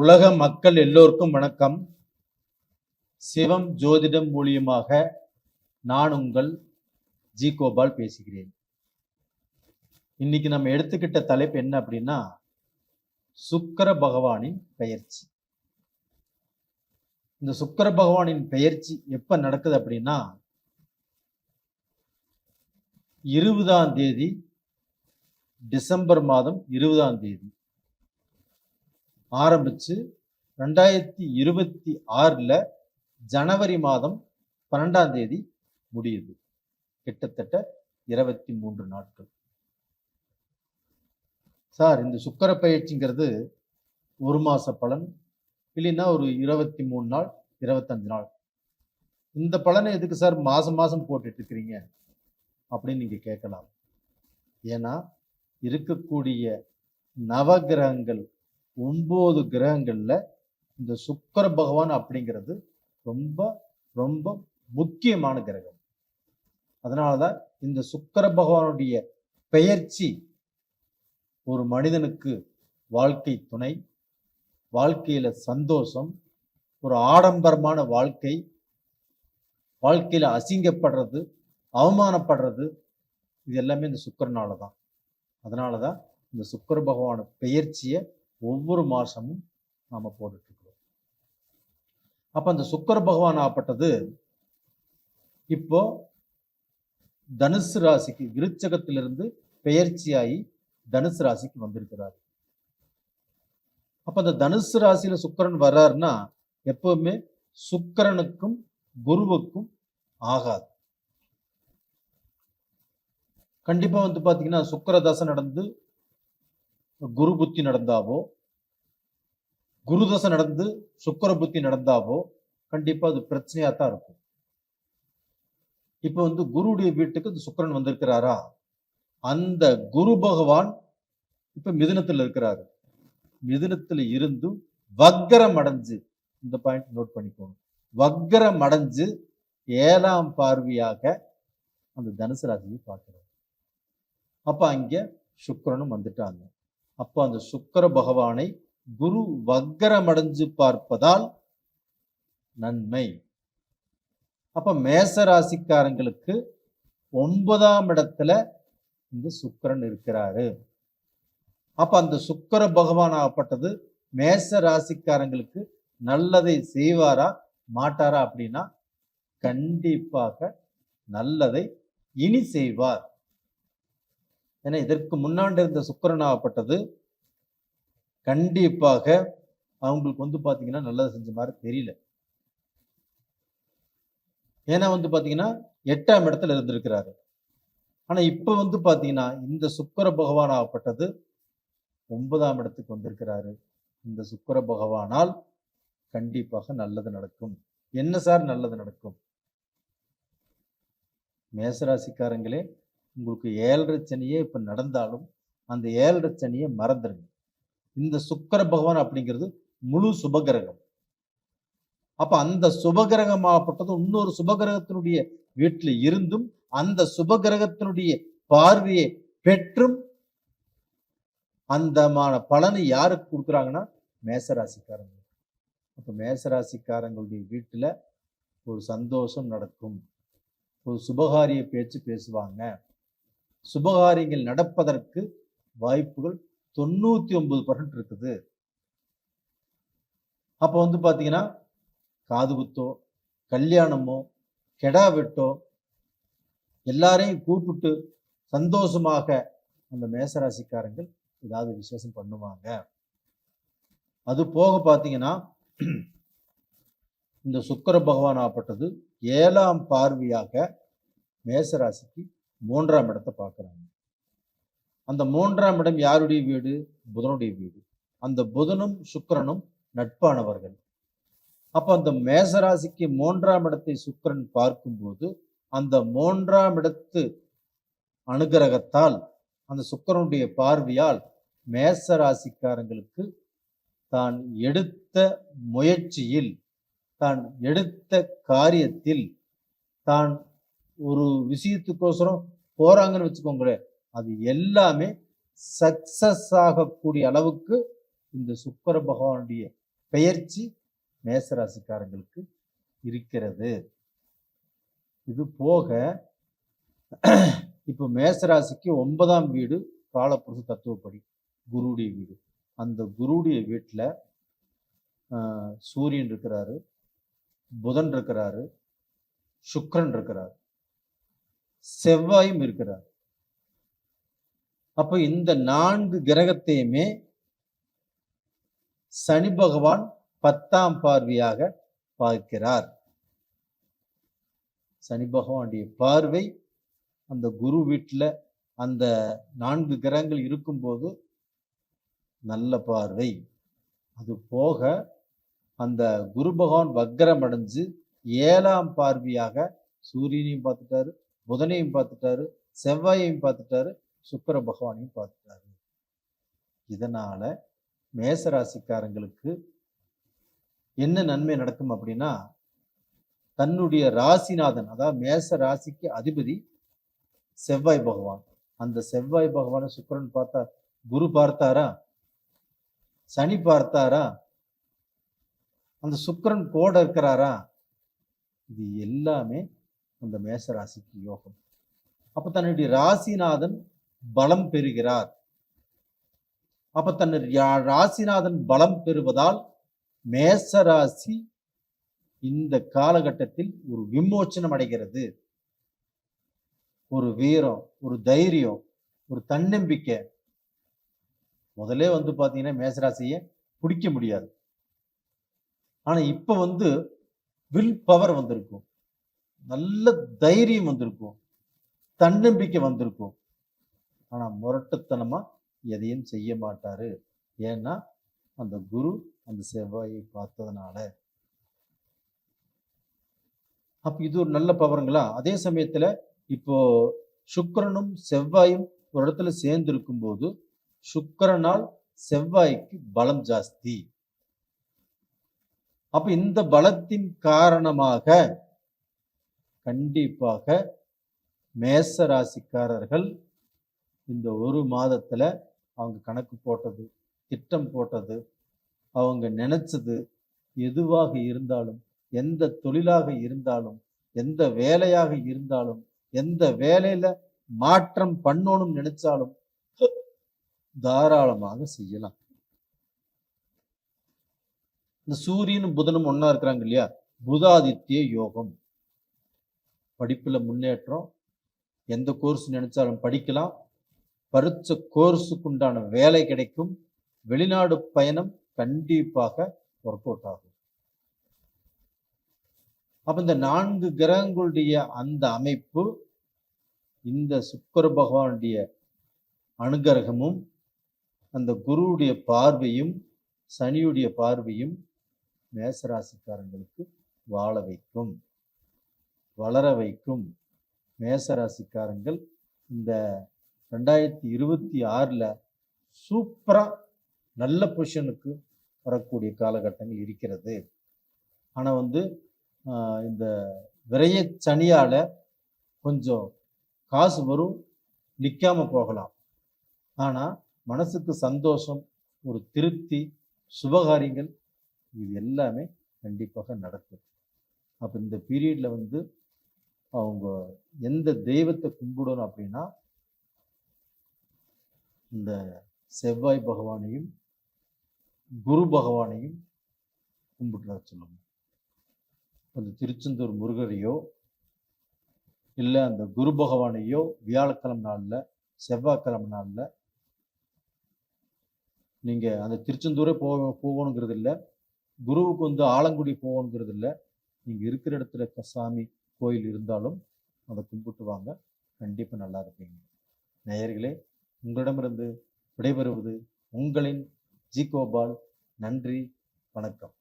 உலக மக்கள் எல்லோருக்கும் வணக்கம். சிவம் ஜோதிடம் மூலியமாக நான் உங்கள் ஜி கோபால் பேசுகிறேன். இன்னைக்கு நம்ம எடுத்துக்கிட்ட தலைப்பு என்ன அப்படின்னா, சுக்கிர பகவானின் பெயர்ச்சி. இந்த சுக்கிர பகவானின் பெயர்ச்சி எப்ப நடக்குது அப்படின்னா, 20ஆம் தேதி டிசம்பர் மாதம் 20ஆம் தேதி ஆரம்பிச்சு 2026 ஜனவரி மாதம் 12ஆம் தேதி முடியுது. கிட்டத்தட்ட 23 நாட்கள். சார், இந்த சுக்கிர பயிற்சிங்கிறது ஒரு மாச பலன், இல்லைன்னா ஒரு 23 நாள் 25 நாள். இந்த பலனை எதுக்கு சார் மாசம் மாசம் போட்டுட்டு இருக்கிறீங்க அப்படின்னு நீங்க கேட்கலாம். ஏன்னா இருக்கக்கூடிய நவகிரகங்கள் 9 கிரகங்கள்ல இந்த சுக்கிர பகவான் அப்படிங்கிறது ரொம்ப ரொம்ப முக்கியமான கிரகம். அதனாலதான் இந்த சுக்கிர பகவானுடைய பெயர்ச்சி ஒரு மனிதனுக்கு வாழ்க்கை துணை, வாழ்க்கையில சந்தோஷம், ஒரு ஆடம்பரமான வாழ்க்கையில அசிங்கப்படுறது, அவமானப்படுறது, இது எல்லாமே இந்த சுக்கிரனால தான். அதனாலதான் இந்த சுக்கிர பகவான் பெயர்ச்சியை ஒவ்வொரு மாசமும் நாம போட்டுட்டு இருக்கிறோம். அப்ப அந்த சுக்கிர பகவான் ஆப்பட்டது இப்போ தனுசு ராசிக்கு, விருச்சகத்திலிருந்து பெயர்ச்சியாகி தனுசு ராசிக்கு வந்திருக்கிறார். அப்ப அந்த தனுசு ராசியில சுக்கிரன் வர்றாருன்னா எப்பவுமே சுக்கிரனுக்கும் குருவுக்கும் ஆகாது. கண்டிப்பா பாத்தீங்கன்னா சுக்கிர தசை நடந்து குரு புத்தி நடந்தாவோ, குரு தசை நடந்து சுக்கிர புத்தி நடந்தாவோ கண்டிப்பா அது பிரச்சனையா தான் இருக்கும். இப்ப குருவுடைய வீட்டுக்கு சுக்கிரன் வந்திருக்கிறாரா, அந்த குரு பகவான் இப்ப மிதுனத்துல இருக்கிறாரு. மிதுனத்துல இருந்து வக்ரம் அடைஞ்சு, இந்த பாயிண்ட் நோட் பண்ணிக்கோங்க, வக்ரம் அடைஞ்சு 7ஆம் பார்வையாக அந்த தனுசு ராசியை பார்க்கிறார். அப்ப அங்க சுக்கிரனும் வந்துட்டாங்க. அப்ப அந்த சுக்கிர பகவானை குரு வக்ரம் அடைஞ்சு பார்ப்பதால் நன்மை. அப்ப மேச ராசிக்காரங்களுக்கு 9ஆம் இடத்துல இந்த சுக்கிரன் இருக்கிறாரு. அப்ப அந்த சுக்கிர பகவான் ஆகப்பட்டது மேச ராசிக்காரங்களுக்கு நல்லதை செய்வாரா மாட்டாரா அப்படின்னா, கண்டிப்பாக நல்லதை இனி செய்வார். ஏன்னா இதற்கு முன்னாடி இருந்த சுக்கிரன் ஆகப்பட்டது கண்டிப்பாக அவங்களுக்கு பாத்தீங்கன்னா நல்லது செஞ்ச மாதிரி தெரியல. ஏன்னா பாத்தீங்கன்னா 8ஆம் இடத்துல இருந்திருக்கிறாரு. ஆனா இப்ப பாத்தீங்கன்னா இந்த சுக்கிர பகவான் ஆகப்பட்டது 9ஆம் இடத்துக்கு வந்திருக்கிறாரு. இந்த சுக்கிர பகவானால் கண்டிப்பாக நல்லது நடக்கும். என்ன சார் நல்லது நடக்கும்? மேசராசிக்காரங்களே, உங்களுக்கு 7.5 சனியே இப்ப நடந்தாலும் அந்த 7.5 சனியை மறந்துடுங்க. இந்த சுக்கிர பகவான் அப்படிங்கிறது முழு சுபகிரகம். அப்ப அந்த சுபகிரகமாகப்பட்டது இன்னொரு சுபகிரகத்தினுடைய வீட்டுல இருந்தும் அந்த சுபகிரகத்தினுடைய பார்வையை பெற்றும் அந்தமான பலனை யாருக்கு கொடுக்குறாங்கன்னா மேசராசிக்காரங்க. அப்ப மேசராசிக்காரங்களுடைய வீட்டுல ஒரு சந்தோஷம் நடக்கும், ஒரு சுபகாரிய பேச்சு பேசுவாங்க, சுபகாரியங்கள் நடப்பதற்கு வாய்ப்புகள் 99% இருக்குது. அப்ப பாத்தீங்கன்னா காது குத்தோ, கல்யாணமோ, கெடா வெட்டோ எல்லாரையும் கூப்பிட்டு சந்தோஷமாக அந்த மேசராசிக்காரங்கள் ஏதாவது விசேஷம் பண்ணுவாங்க. அது போக பாத்தீங்கன்னா இந்த சுக்கிர பகவான் ஆப்பட்டது 7ஆம் பார்வையாக மேசராசிக்கு 3ஆம் இடத்தை பார்க்கிறாங்க. அந்த 3ஆம் இடம் யாருடைய வீடு? புதனுடைய வீடு. அந்த புதனும் சுக்கிரனும் நட்பானவர்கள். அப்ப அந்த மேசராசிக்கு 3ஆம் இடத்தை சுக்கிரன் பார்க்கும்போது அந்த 3ஆம் இடத்து அனுகிரகத்தால், அந்த சுக்கிரனுடைய பார்வையால் மேசராசிக்காரங்களுக்கு தான் எடுத்த முயற்சியில், தான் எடுத்த காரியத்தில், தான் ஒரு விஷயத்துக்கோசரம் போறாங்கன்னு வச்சுக்கோங்களேன், அது எல்லாமே சக்சஸ் ஆகக்கூடிய அளவுக்கு இந்த சுக்கிர பகவானுடைய பெயர்ச்சி மேசராசிக்காரங்களுக்கு இருக்கிறது. இது போக இப்போ மேசராசிக்கு 9ஆம் வீடு காலப்புருஷ தத்துவப்படி குருவுடைய வீடு. அந்த குருவுடைய வீட்டில் சூரியன் இருக்கிறாரு, புதன் இருக்கிறாரு, சுக்கிரன் இருக்கிறார், செவ்வாயும் இருக்கிறார். அப்ப இந்த 4 கிரகத்தையுமே சனி பகவான் 10ஆம் பார்வையாக பார்க்கிறார். சனி பகவானுடைய பார்வை அந்த குரு வீட்டில் அந்த 4 கிரகங்கள் இருக்கும்போது நல்ல பார்வை. அது போக அந்த குரு பகவான் வக்ரம் அடைஞ்சு 7ஆம் பார்வையாக சூரியனையும் பார்த்துட்டாரு, புதனையும் பார்த்துட்டாரு, செவ்வாயையும் பார்த்துட்டாரு, சுக்கிர பகவானையும் பார்த்துட்டாரு. இதனால மேசராசிக்காரங்களுக்கு என்ன நன்மை நடக்கும் அப்படின்னா, தன்னுடைய ராசிநாதன், அதாவது மேச ராசிக்கு அதிபதி செவ்வாய் பகவான். அந்த செவ்வாய் பகவானை சுக்கிரன் பார்த்தா, குரு பார்த்தாரா, சனி பார்த்தாரா, அந்த சுக்கிரன் கூட இருக்கிறாரா, இது எல்லாமே அந்த மேசராசிக்கு யோகம். அப்ப தன்னுடைய ராசிநாதன் பலம் பெறுகிறார். அப்ப தன்னுடைய ராசிநாதன் பலம் பெறுவதால் மேசராசி இந்த காலகட்டத்தில் ஒரு விமோச்சனம் அடைகிறது. ஒரு வீரம், ஒரு தைரியம், ஒரு தன்னம்பிக்கை. முதல்ல பாத்தீங்கன்னா மேசராசியை பிடிக்க முடியாது. ஆனா இப்ப வில் பவர் வந்திருக்கும், நல்ல தைரியம் வந்திருக்கும், தன்னம்பிக்கை வந்திருக்கும். ஆனா முரட்டுத்தனமா எதையும் செய்ய மாட்டாரு. ஏன்னா அந்த குரு அந்த செவ்வாயை பார்த்ததுனால. அப்ப இது ஒரு நல்ல பவருங்களா. அதே சமயத்துல இப்போ சுக்கிரனும் செவ்வாயும் ஒரு இடத்துல சேர்ந்து இருக்கும் போது சுக்கிரனால் செவ்வாய்க்கு பலம் ஜாஸ்தி. அப்ப இந்த பலத்தின் காரணமாக கண்டிப்பாக மேச ராசிக்காரர்கள் இந்த ஒரு மாதத்துல அவங்க கணக்கு போட்டது, திட்டம் போட்டது, அவங்க நினைச்சது எதுவாக இருந்தாலும், எந்த தொழிலாக இருந்தாலும், எந்த வேலையாக இருந்தாலும், எந்த வேலையில மாற்றம் பண்ணணும் நினைச்சாலும் தாராளமாக செய்யலாம். இந்த சூரியனும் புதனும் ஒன்னா இருக்கிறாங்க இல்லையா, புதாதித்ய யோகம். படிப்புல முன்னேற்றம், எந்த கோர்ஸ் நினைச்சாலும் படிக்கலாம், பரிச்ச கோர்ஸுக்கு உண்டான வேலை கிடைக்கும், வெளிநாடு பயணம் கண்டிப்பாக ஒர்க் அவுட் ஆகும். அப்ப இந்த 4 கிரகங்களுடைய அந்த அமைப்பு இந்த சுக்கிர பகவானுடைய அனுகிரகமும் அந்த குருவுடைய பார்வையும் சனியுடைய பார்வையும் மேசராசிக்காரங்களுக்கு வாழ வைக்கும், வளர வைக்கும். மேசராசிக்காரங்கள் இந்த 2026ல சூப்பரா நல்ல பொசிஷனுக்கு வரக்கூடிய காலகட்டங்கள் இருக்கிறது. ஆனா இந்த விரைய சனியால கொஞ்சம் காசு வரும், நிக்காம போகலாம். ஆனா மனசுக்கு சந்தோஷம், ஒரு திருப்தி, சுபகாரியங்கள் இது எல்லாமே கண்டிப்பாக நடக்கும். அப்ப இந்த பீரியட்ல அவங்க எந்த தெய்வத்தை கும்பிடணும் அப்படின்னா இந்த செவ்வாய் பகவானையும் குரு பகவானையும் கும்பிட்டு சொல்லணும். அந்த திருச்செந்தூர் முருகரையோ இல்லை அந்த குரு பகவானையோ வியாழக்கிழமை நாளில் செவ்வாய்க்கிழமை நாளில் நீங்கள் அந்த திருச்செந்தூரே போகணுங்கிறது இல்லை, குருவுக்கு ஆலங்குடி போகணுங்கிறது இல்லை. நீங்கள் இருக்கிற இடத்துல சாமி கோயில் இருந்தாலும் அதை கும்பிட்டு வாங்க, கண்டிப்பாக நல்லா இருப்பீங்க. நேயர்களே, உங்களிடமிருந்து விடைபெறுவது உங்களின் ஜி கோபால். நன்றி, வணக்கம்.